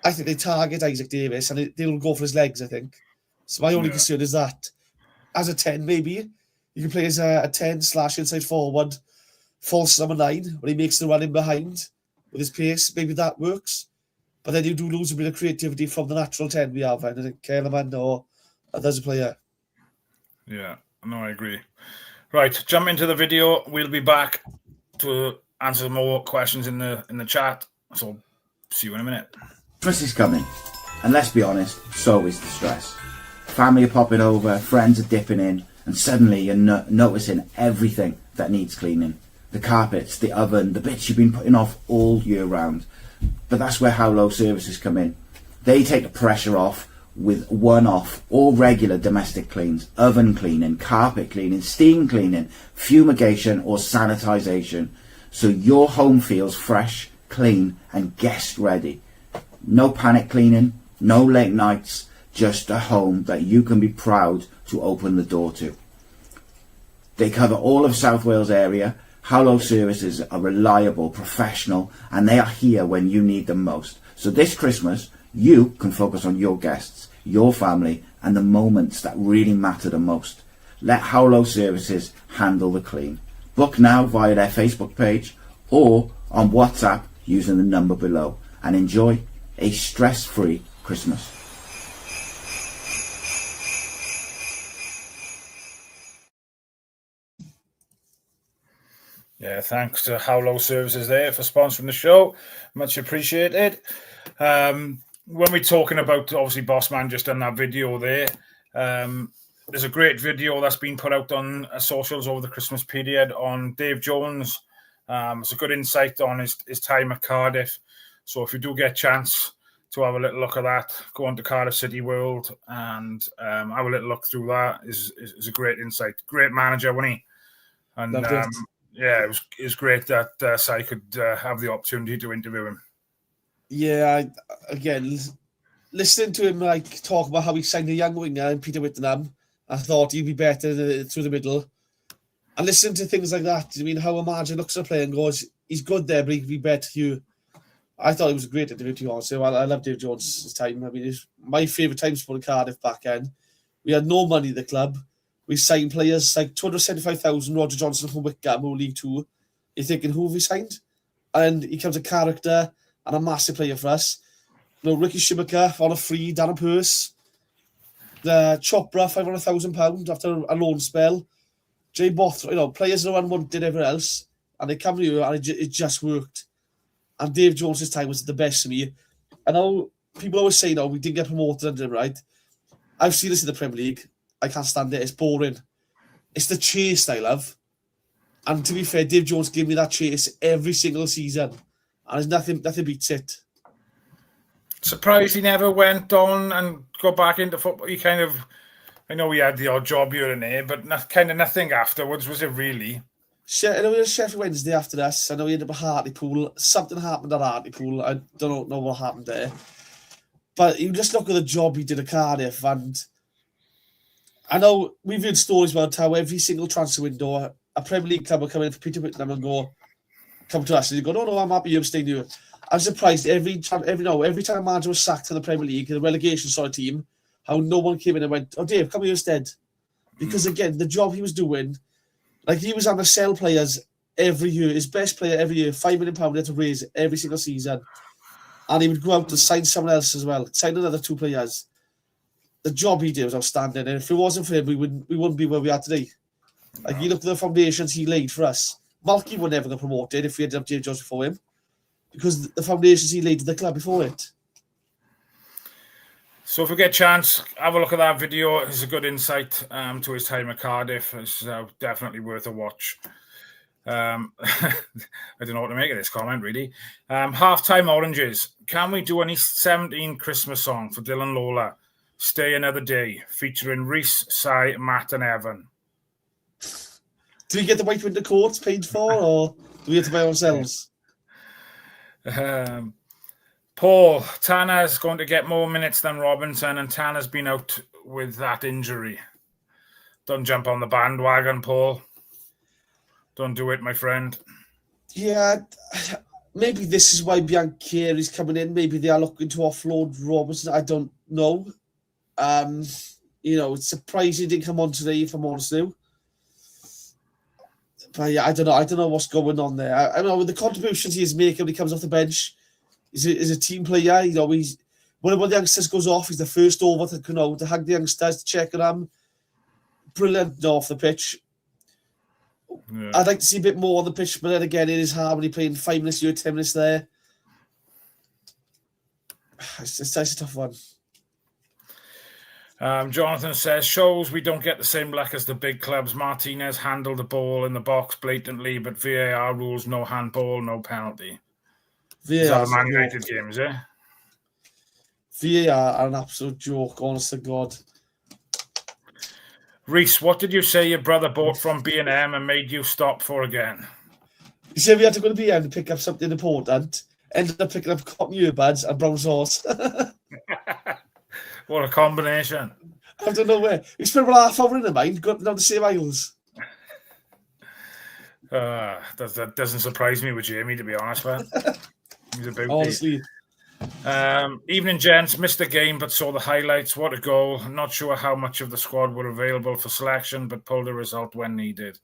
I think they target Isaac Davis, and they'll go for his legs, I think. So my only concern is that, as a 10, maybe, you can play as a 10 / inside forward, false number 9, when he makes the run in behind with his pace. Maybe that works. But then you do lose a bit of creativity from the natural 10 we have. I think Kellerman or others a player. Yeah, no, I agree. Right, jump into the video. We'll be back to answer more questions in the chat. So see you in a minute. Christmas is coming, and let's be honest, so is the stress. Family are popping over, friends are dipping in, and suddenly you're noticing everything that needs cleaning. The carpets, the oven, the bits you've been putting off all year round. But that's where How Low Services come in. They take the pressure off with one-off or regular domestic cleans, oven cleaning, carpet cleaning, steam cleaning, fumigation or sanitisation, so your home feels fresh, clean and guest ready. No panic cleaning, no late nights, just a home that you can be proud to open the door to. They cover all of South Wales area. How Low Services are reliable, professional, and they are here when you need them most. So this Christmas, you can focus on your guests, your family, and the moments that really matter the most. Let Howlow Services handle the clean. Book now via their Facebook page or on WhatsApp using the number below, and enjoy a stress-free Christmas. Yeah, thanks to Howlow Services there for sponsoring the show. Much appreciated. When we're talking about, obviously, Bossman just done that video there. There's a great video that's been put out on socials over the Christmas period on Dave Jones. It's a good insight on his time at Cardiff. So if you do get a chance to have a little look at that, go on to Cardiff City World and have a little look through that. Is a great insight. Great manager, wasn't he? And yeah, it was great that Si could have the opportunity to interview him. Yeah, again, listening to him like talk about how he signed a young winger in Peter Whittingham, I thought he'd be better through the middle. And listening to things like that, I mean, how a manager looks at a player and goes, he's good there, but he could be better here. I thought it was a great interview, to be honest. I love Dave Jones' time. I mean, it's my favourite time supporting Cardiff back then. We had no money at the club. We signed players like 275,000, Roger Johnson from Wickham, who League Two. You're thinking, who have we signed? And he becomes a character and a massive player for us. You know, Ricky Shimaka on a free, Darren Purse. The Chopra, £500,000 after a loan spell. Jay Bothroyd, players no one wanted everywhere else. And they come here and it just worked. And Dave Jones' time was the best for me. I know people always say, we didn't get promoted under him, right? I've seen this in the Premier League. I can't stand it. It's boring. It's the chase I love. And to be fair, Dave Jones gave me that chase every single season. And there's nothing beats it. Surprised he never went on and got back into football. I know he had the odd job here and there, but kind of nothing afterwards, was it really? I know he was Sheffield Wednesday after us. I know he ended up at Hartlepool. Something happened at Hartlepool. I don't know what happened there. But you just look at the job he did at Cardiff, and I know we've heard stories about how every single transfer window, a Premier League club will come in for Peter Whittingham and come to us, and you go, no, I'm happy, I'm staying here. I'm surprised every time a manager was sacked in the Premier League, the relegation sort of team, how no one came in and went, Dave, come here instead. Because again, the job he was doing, like he was having to sell players every year, his best player every year, £5 million he had to raise every single season. And he would go out and sign someone else as well, sign another 2 players. The job he did was outstanding, and if it wasn't for him, we wouldn't be where we are today. Like, you look at the foundations he laid for us. Malky would never get promoted if we ended up Dave Jones before him, because the foundations he laid to the club before it. So if we get a chance, have a look at that video. It's a good insight to his time at Cardiff. It's definitely worth a watch. I don't know what to make of this comment, really. Halftime Oranges. Can we do an East 17 Christmas song for Dylan Lola? Stay Another Day, featuring Reese, Si, Matt and Evan. Do we get the white winter coats paid for, or do we have to buy ourselves? Paul, Tanner's going to get more minutes than Robertson, and Tanner's been out with that injury. Don't jump on the bandwagon, Paul. Don't do it, my friend. Yeah, maybe this is why Bianchieri's coming in. Maybe they are looking to offload Robertson. I don't know. It's surprising he didn't come on today, if I'm honest now. But yeah, I don't know. I don't know what's going on there. I know with the contributions he's making when he comes off the bench, he's a team player. He's when the youngsters goes off, he's the first over to hug the youngsters, to check on them. Brilliant off the pitch. Yeah. I'd like to see a bit more on the pitch, but then again, it is hard when you're playing 5 minutes here, 10 minutes there. It's a tough one. Jonathan says, shows we don't get the same luck as the big clubs. Martinez handled the ball in the box blatantly, but VAR rules no handball, no penalty. Is that a Man United game, is it? VAR are an absolute joke, honest to God. Reese, what did you say your brother bought from B&M and made you stop for again? He said we had to go to B&M to pick up something important. Ended up picking up cotton earbuds and brown sauce. What a combination. I don't know where. We spent about half hour in the mind, got down the same aisles. That doesn't surprise me with Jamie, to be honest, man. He's a big honestly. Evening, gents. Missed the game, but saw the highlights. What a goal. I'm not sure how much of the squad were available for selection, but pulled a result when needed.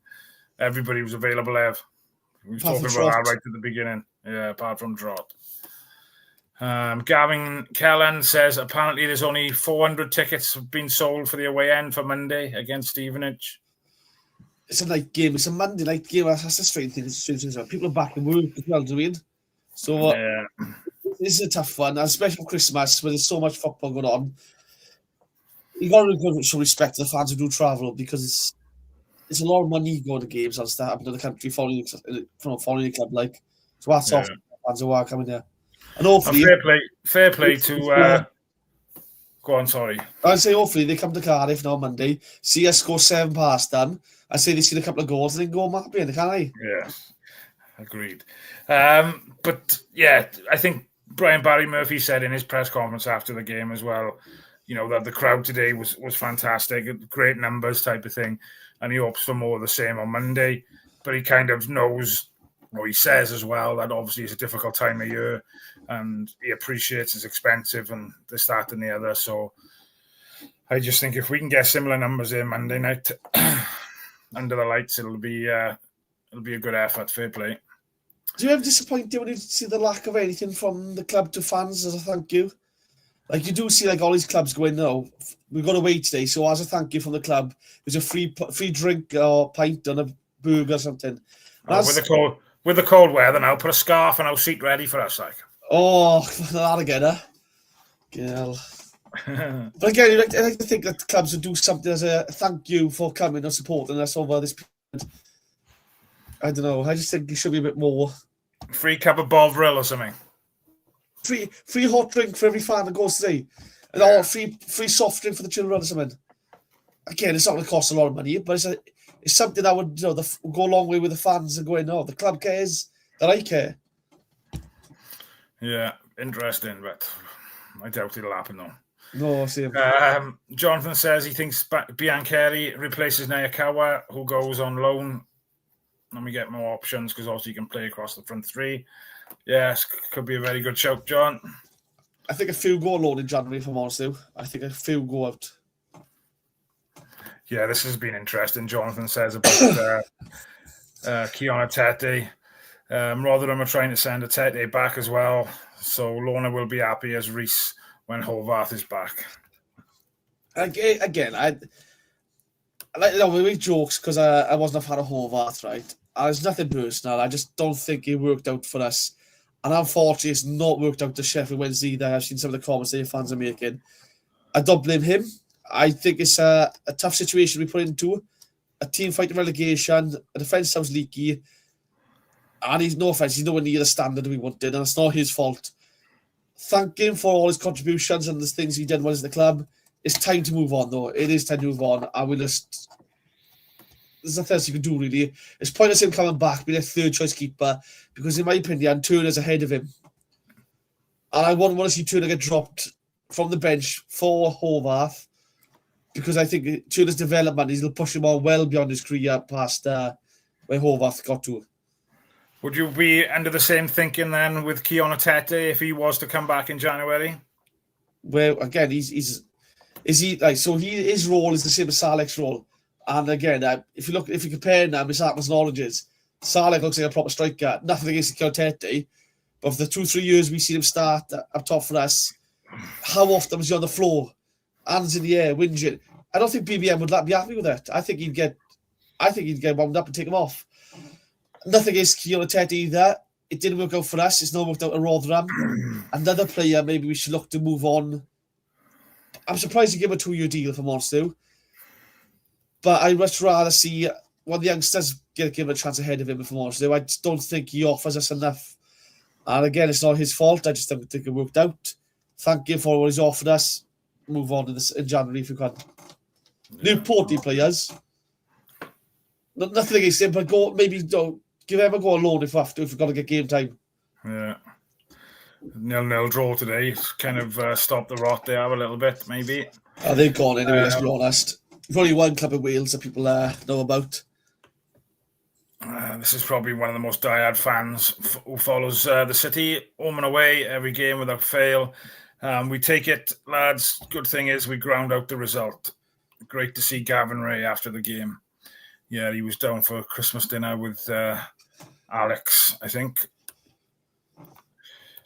Everybody was available, Ev. We were talking about that right at the beginning. Yeah, apart from Drott. Gavin Kellan says apparently there's only 400 tickets have been sold for the away end for Monday against Stevenage. It's a night game. It's a Monday night game. That's a strange thing. People are back in work as well, do you mean? So this is a tough one, especially for Christmas where there's so much football going on. You got to show respect to the fans who do travel because it's a lot of money going to games and stuff in the country following the club. Like, so that's off fans who are coming there. And hopefully, fair play to. Go on, sorry. I'd say hopefully they come to Cardiff now Monday, see us score 7 past them. I say they see a couple of goals and then go happy, can't they? Yeah, agreed. But yeah, I think Brian Barry Murphy said in his press conference after the game as well, you know, that the crowd today was fantastic, great numbers type of thing, and he hopes for more of the same on Monday. But he kind of knows, or he says as well, that obviously it's a difficult time of year, and he appreciates it's expensive and this, that, and the other. So I just think if we can get similar numbers in Monday night under the lights, it'll be a good effort. Fair play. Do you ever disappoint you when you see the lack of anything from the club to fans as a thank you? Like you do see like all these clubs going, no, we've got away today, so as a thank you from the club, there's a free drink or pint and a burger or something. With the cold weather now, put a scarf and our seat ready for us, like. Oh, that again, huh? Girl. But again, I like to think that clubs would do something as a thank you for coming and supporting us over this period. I don't know. I just think it should be a bit more. Free cup of Bovril or something. Free hot drink for every fan that goes today. And all free soft drink for the children or something. Again, it's not going to cost a lot of money, but it's something that would go a long way with the fans and going, the club cares, that I care. Yeah, interesting, but I doubt it'll happen though. No, same. Jonathan says he thinks Biancheri replaces Nayakawa, who goes on loan. Let me get more options because obviously you can play across the front three. Yes, could be a very good shout, John. I think a few go loan in January, if I'm honest, though. I think a few go out. Yeah, this has been interesting. Jonathan says about Keona Tete. Rotherham are trying to send a Tete back as well. So Lorna will be happy as Reese when Hovarth is back. Again, we make jokes because I wasn't a fan of Hovarth, right? And it's nothing personal. I just don't think it worked out for us. And unfortunately, it's not worked out to Sheffield Wednesday either. I've seen some of the comments that your fans are making. I don't blame him. I think it's a tough situation we put into. A team fighting relegation, a defence sounds leaky. And he's no offence, he's nowhere near the standard we wanted, and it's not his fault. Thank him for all his contributions and the things he did well as the club. It's time to move on, though. It is time to move on. And we just... There's nothing else you can do, really. It's pointless him coming back, being a third-choice keeper, because in my opinion, Turner's ahead of him. And I wouldn't want to see Turner get dropped from the bench for Hovarth, because I think Turner's development, he'll push him on well beyond his career past where Hovarth got to. Would you be under the same thinking then with Keona Tete if he was to come back in January? Well, again, his role is the same as Salek's role. And again, if you compare them, his apples and oranges, Salek looks like a proper striker. Nothing against Keona Tete, but for the 2-3 years we've seen him start up top for us, how often was he on the floor, hands in the air, whinging? I don't think BBM would be happy with that. I think he'd get wound up and take him off. Nothing against Keona Tete either. It didn't work out for us. It's not worked out at Rotherham. Another player, maybe we should look to move on. I'm surprised he gave him a 2-year deal, if I'm honest, though. But I'd much rather see one of the youngsters give him a chance ahead of him, if I'm honest, though. I just don't think he offers us enough. And again, it's not his fault. I just don't think it worked out. Thank him for what he's offered us. Move on in January if we can. Yeah. Newport players. Nothing against him, but give him a go alone if we have to, if we've got to get game time. Yeah. 0-0 draw today. It's kind of stopped the rot there a little bit, maybe. They've gone anyway, let's be honest. We've only one club in Wales that people know about. This is probably one of the most diehard fans who follows the city home and away every game without fail. We take it, lads. Good thing is we ground out the result. Great to see Gavin Ray after the game. Yeah, he was down for Christmas dinner with Alex, I think.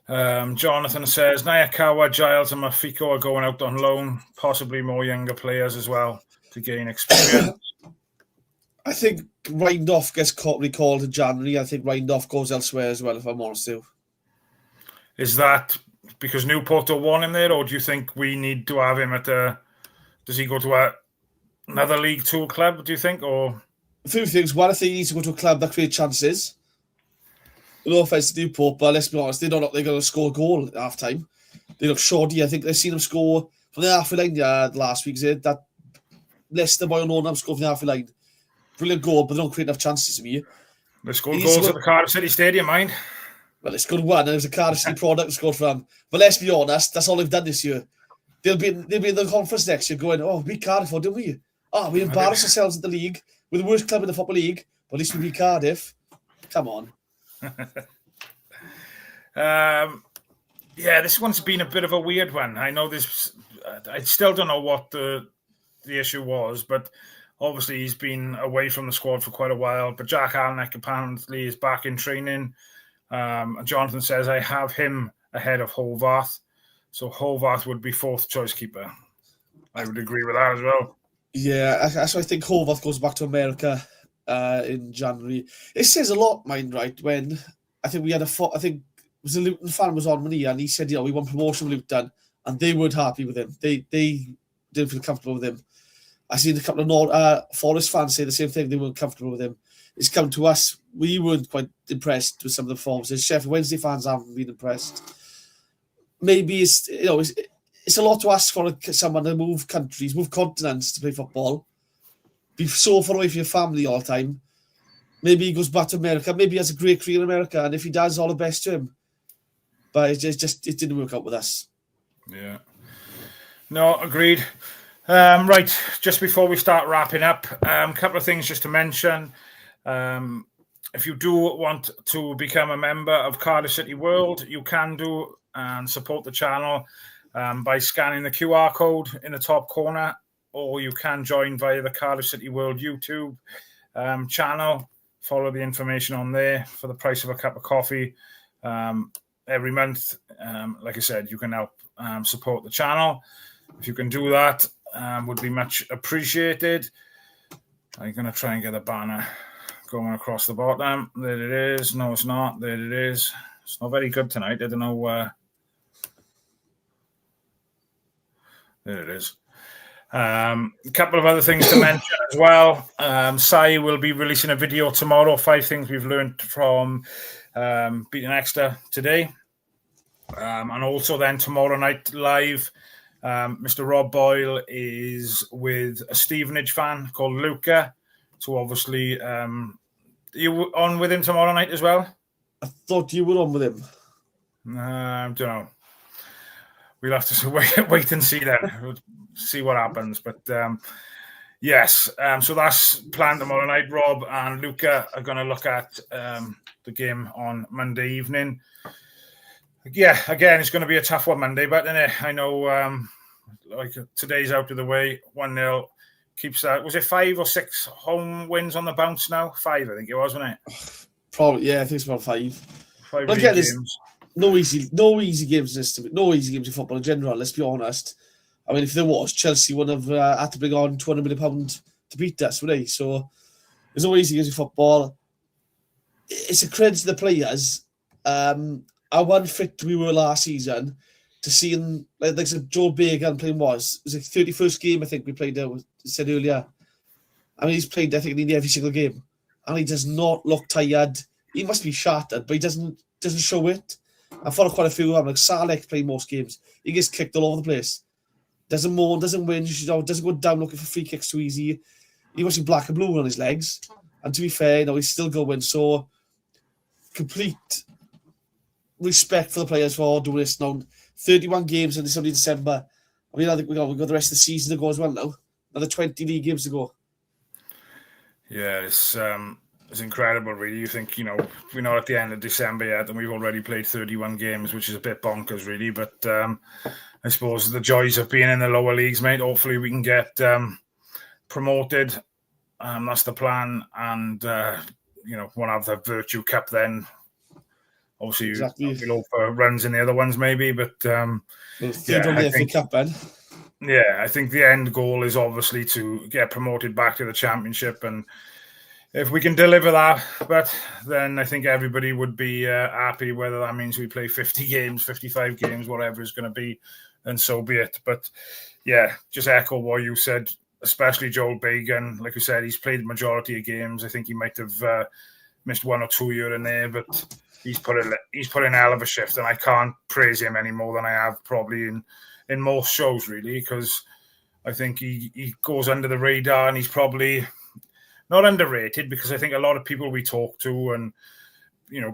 Jonathan says, Nayakawa, Giles and Mafiko are going out on loan, possibly more younger players as well to gain experience. I think Rindolph gets recalled in January. I think Rindolph goes elsewhere as well, if I'm honest with you. Is that because Newport don't want him there, or do you think we need to have him at a... Does he go to another League 2 club, do you think? Or a few things. One, I think he needs to go to a club that creates chances. No offence to Newport, but let's be honest, they don't look like they're going to score a goal at half time. They look shoddy. I think they've seen him score from the halfway line last week. That Leicester boy on scored from the halfway line. Brilliant goal, but they don't create enough chances to me. They scored goals at the Cardiff City Stadium, mind. Well, they scored one, and it was a Cardiff City product scored from. But let's be honest, that's all they've done this year. They'll be in the conference next year going, oh, we Cardiff, didn't we? Oh, we embarrassed ourselves at the league. We're the worst club in the Football League, but at least we beat Cardiff. Come on. This one's been a bit of a weird one. I know this. I still don't know what the issue was, but obviously he's been away from the squad for quite a while. But Jack Alnwick apparently is back in training. Jonathan says, I have him ahead of Hovarth. So Hovarth would be fourth choice keeper. I would agree with that as well. Yeah, that's why I think Hovarth goes back to America in January. It says a lot, mind right, when I think we had I think it was a Luton fan was on me, and he said, we want promotion with Luton, and they weren't happy with him. They didn't feel comfortable with him. I seen a couple of Forest fans say the same thing. They weren't comfortable with him. It's come to us. We weren't quite impressed with some of the performances. Sheffield Wednesday fans haven't been impressed. Maybe it's a lot to ask for someone to move countries, move continents to play football. Be so far away from your family all the time. Maybe he goes back to America. Maybe he has a great career in America, and if he does, all the best to him. But it didn't work out with us. Yeah. No, agreed. Right, just before we start wrapping up, a couple of things just to mention. If you do want to become a member of Cardiff City World, you can do and support the channel by scanning the QR code in the top corner, or you can join via the Cardiff City World YouTube channel. Follow the information on there for the price of a cup of coffee every month. Like I said, you can help support the channel. If you can do that, would be much appreciated. I'm going to try and get a banner going across the bottom. There it is. No, it's not. There it is. It's not very good tonight. I don't know. There it is. A couple of other things to mention as well. Sai will be releasing a video tomorrow. 5 things we've learned from beating Exeter today. And also then tomorrow night live, Mr. Rob Boyle is with a Stevenage fan called Luca. So obviously, you on with him tomorrow night as well? I thought you were on with him. I don't know. We'll have to wait and see then. We'll see what happens. But yes, so that's planned tomorrow night. Rob and Luca are going to look at the game on Monday evening. Yeah, again, it's going to be a tough one Monday, but I know like today's out of the way. 1-0 keeps that. Was it 5 or 6 home wins on the bounce now? 5, I think it was, wasn't it? Probably, yeah, I think it's about 5. 5 again, games. No easy games in this. No easy games in football in general. Let's be honest. I mean, if there was, Chelsea would have had to bring on £200 million to beat us, would they? So there's no easy games in football. It's a credit to the players. How unfit we were last season to seeing like Joe Bagan playing it was the 31st game I think we played. Said earlier. I mean, he's played I think nearly every single game, and he does not look tired. He must be shattered, but he doesn't show it. I follow quite a few of them. Like Salek playing most games, he gets kicked all over the place. Doesn't moan, doesn't whinge, doesn't go down looking for free kicks too easy. He must be black and blue on his legs. And to be fair, he's still going. So complete respect for the players for doing this now. 31 games in this only December. I mean, I think we've got the rest of the season to go as well now. Another 20 league games to go. Yeah, it's It's incredible, really. You think, we're not at the end of December yet, and we've already played 31 games, which is a bit bonkers, really. But I suppose the joys of being in the lower leagues, mate. Hopefully we can get promoted. That's the plan. And, we'll have the Virtue Cup then. Obviously, Exactly. We'll hope for runs in the other ones, maybe. But, I think Cup, Ben. Yeah, I think the end goal is obviously to get promoted back to the Championship, and if we can deliver that, but then I think everybody would be happy, whether that means we play 50 games, 55 games, whatever it's going to be, and so be it. But yeah, just echo what you said, especially Joel Bagan. Like you said, he's played the majority of games. I think he might have missed 1 or 2 here and there, but he's put in a hell of a shift, and I can't praise him any more than I have probably in most shows, really, because I think he goes under the radar, and he's probably not underrated, because I think a lot of people we talk to and,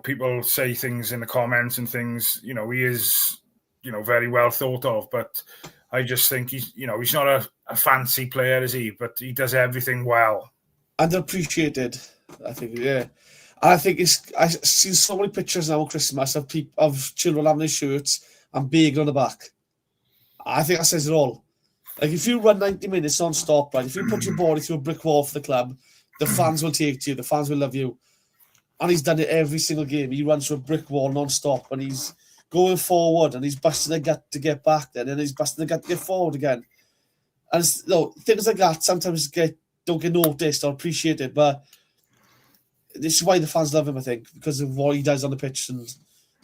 people say things in the comments and things, he is, very well thought of, but I just think he's not a fancy player, is he? But he does everything well. Underappreciated, I think, yeah. I think I've seen so many pictures now at Christmas of children having their shirts and Bagan on the back. I think that says it all. Like, if you run 90 minutes non-stop, right, if you put your body through a brick wall for the club, the fans will take to you, the fans will love you. And he's done it every single game. He runs through a brick wall non-stop, and he's going forward, and he's busting the gut to get back then, and he's busting the gut to get forward again. And things like that sometimes don't get noticed or appreciated, but this is why the fans love him, I think, because of what he does on the pitch and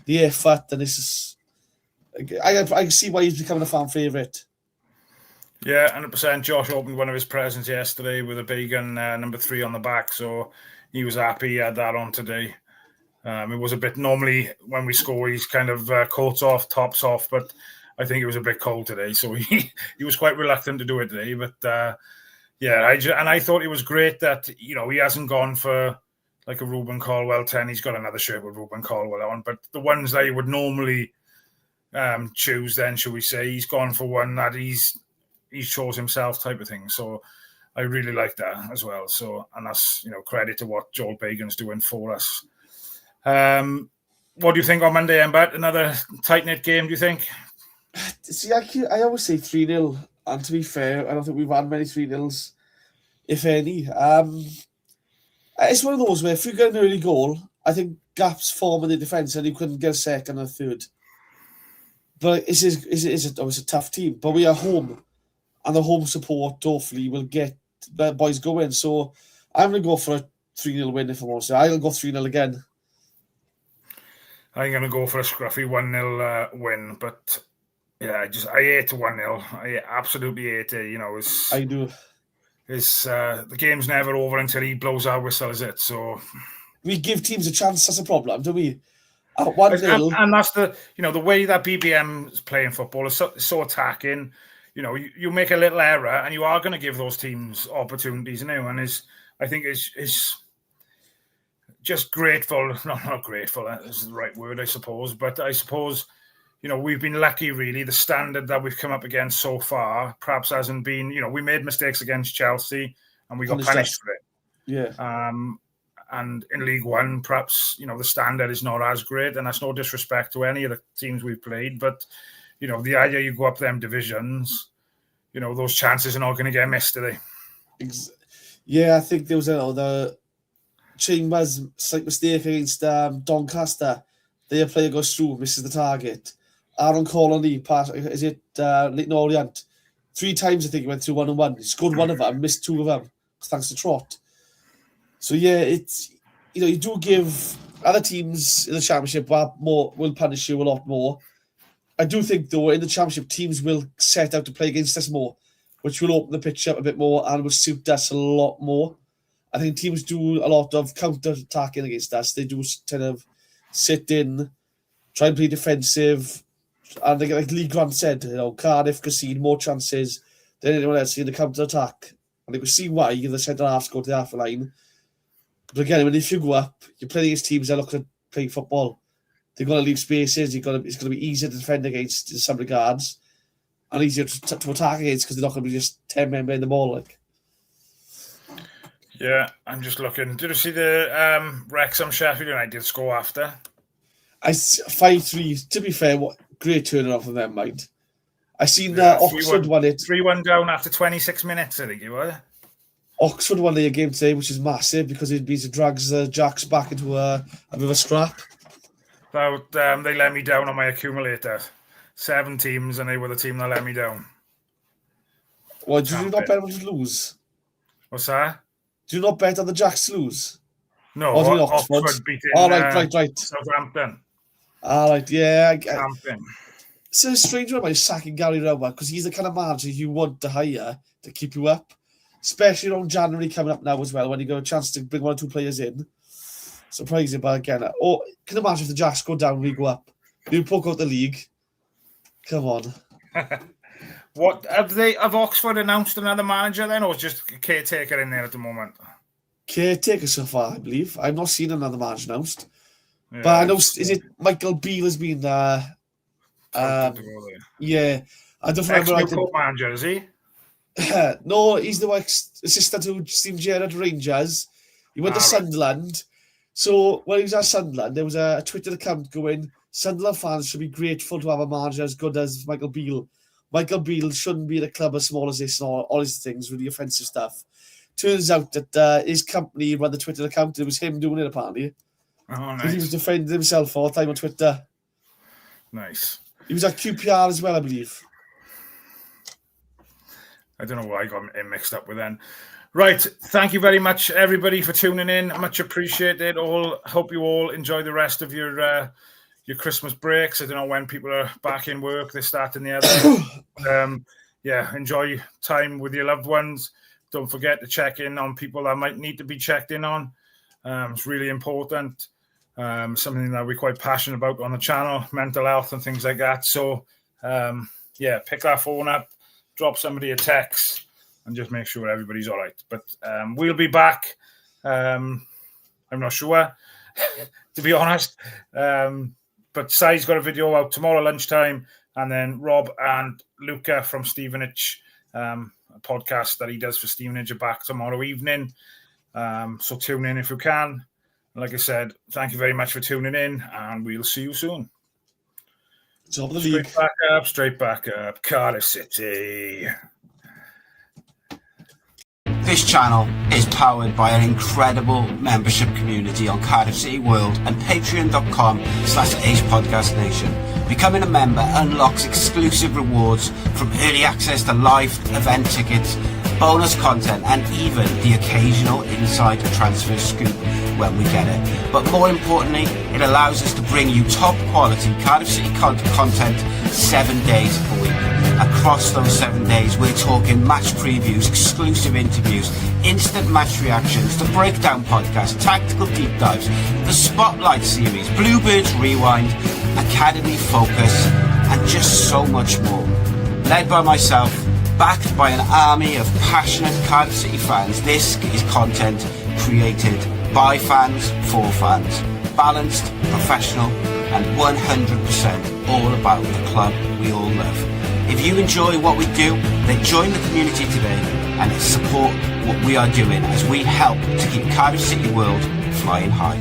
the effort, and it's just... I can see why he's becoming a fan favourite. Yeah, 100%. Josh opened one of his presents yesterday with a Bagan number 3 on the back, so he was happy he had that on today. It was a bit, normally when we score, he's kind of coats off, tops off, but I think it was a bit cold today, so he was quite reluctant to do it today. But I thought it was great that, he hasn't gone for like a Ruben Caldwell 10. He's got another shirt with Ruben Caldwell on, but the ones that he would normally choose, then, shall we say, he's gone for one that he chose himself, type of thing. So I really like that as well. So, and that's credit to what Joel Bagan's doing for us. What do you think on Monday, Embert? Another tight knit game, do you think? See, I always say 3-0, and to be fair, I don't think we've had many 3-0s, if any. It's one of those where if you get an early goal, I think gaps form in the defence, and you couldn't get a second or a third. But it's a tough team. But we are home, and the home support hopefully will get the boys going. So I'm going to go for a 3-0 win, if I'm honest. I'll go 3-0 again. I'm going to go for a scruffy 1-0 win. But yeah, I hate 1-0. I absolutely hate it. I do. The game's never over until he blows our whistle, is it? So we give teams a chance. That's a problem, don't we? 1-0. And that's the way that BBM is playing football is so attacking. You make a little error, and you are going to give those teams opportunities. And I think is just grateful. Not grateful. Is the right word, I suppose. But I suppose we've been lucky. Really, the standard that we've come up against so far perhaps hasn't been. We made mistakes against Chelsea, and we got punished for it. Yeah. And in League One, perhaps, the standard is not as great, and that's no disrespect to any of the teams we've played. But, the idea you go up them divisions, those chances are not going to get missed, are they? Yeah, I think there was the Chambers slight mistake against Doncaster. Their player goes through, misses the target. Aaron Colony, Leighton Orient. 3 times, I think, he went through 1-on-1. He scored one of them, missed 2 of them, thanks to Trott. So yeah, it's you do give other teams in the Championship will punish you a lot more. I do think though in the Championship teams will set out to play against us more, which will open the pitch up a bit more and will suit us a lot more. I think teams do a lot of counter attacking against us. They do kind of sit in, try and play defensive, and like Lee Grant said, Cardiff concede more chances than anyone else in the counter attack, and you can see why the centre halves go to the half line. But again, if you go up, you're playing against teams that look to play football. They're going to leave spaces. It's going to be easier to defend against in some regards, and easier to attack against because they're not going to be just 10 men behind the ball. Yeah, I'm just looking. Did you see the Wrexham Sheffield United score after? 5-3. To be fair, what great turning off of them, mate. I seen Oxford won it. 3-1 down after 26 minutes, I think it was. Oxford won their game today, which is massive because it means it drags the Jacks back into a bit of a scrap. But they let me down on my accumulator. 7 teams, and they were the team that let me down. Well, do you not bet on to lose? What's that? Do you not bet on the Jacks to lose? No, Oxford beating right. Southampton. Right, yeah. Southampton. It's a strange one about sacking Gary Rowell because he's the kind of manager you want to hire to keep you up, especially around January coming up now as well when you got a chance to bring 1 or 2 players in. Surprising, but again, can you imagine if the Jacks go down, we go up? Newport out the league. Come on. What have Oxford announced another manager then, or just a caretaker in there at the moment? Caretaker so far, I believe. I've not seen another manager announced. Yeah, but I know, is it Michael Beale has been there? Yeah. I don't remember. Ex-Newport manager, is he? No, he's the assistant to Steve Gerrard at Rangers. He went to Sunderland. So when he was at Sunderland, there was a Twitter account going, Sunderland fans should be grateful to have a manager as good as Michael Beale. Michael Beale shouldn't be at a club as small as this and all his things, really offensive stuff. Turns out that his company ran the Twitter account. It was him doing it, apparently. Oh, nice. He was defending himself all the time on Twitter. Nice. He was at QPR as well, I believe. I don't know what I got him mixed up with then. Right. Thank you very much, everybody, for tuning in. Much appreciated. Hope you all enjoy the rest of your Christmas breaks. I don't know when people are back in work. They're starting the other. Enjoy time with your loved ones. Don't forget to check in on people that might need to be checked in on. It's really important. Something that we're quite passionate about on the channel, mental health and things like that. So, pick that phone up, drop somebody a text, and just make sure everybody's all right. But we'll be back. I'm not sure, to be honest. But Sai's got a video out tomorrow lunchtime, and then Rob and Luca from Stevenage, a podcast that he does for Stevenage, are back tomorrow evening. So tune in if you can. Like I said, thank you very much for tuning in, and we'll see you soon. Top of the league. Straight back up. Cardiff City. This channel is powered by an incredible membership community on Cardiff City World and patreon.com/AcePodcastNation. Becoming a member unlocks exclusive rewards from early access to live event tickets, bonus content, and even the occasional inside transfer scoop when we get it. But more importantly, it allows us to bring you top quality Cardiff City content 7 days a week. Across those 7 days, we're talking match previews, exclusive interviews, instant match reactions, the breakdown podcast, tactical deep dives, the Spotlight series, Bluebirds Rewind, Academy Focus, and just so much more. Led by myself, backed by an army of passionate Cardiff City fans, this is content created by fans, for fans, balanced, professional, and 100% all about the club we all love. If you enjoy what we do, then join the community today and support what we are doing as we help to keep Cardiff City World flying high.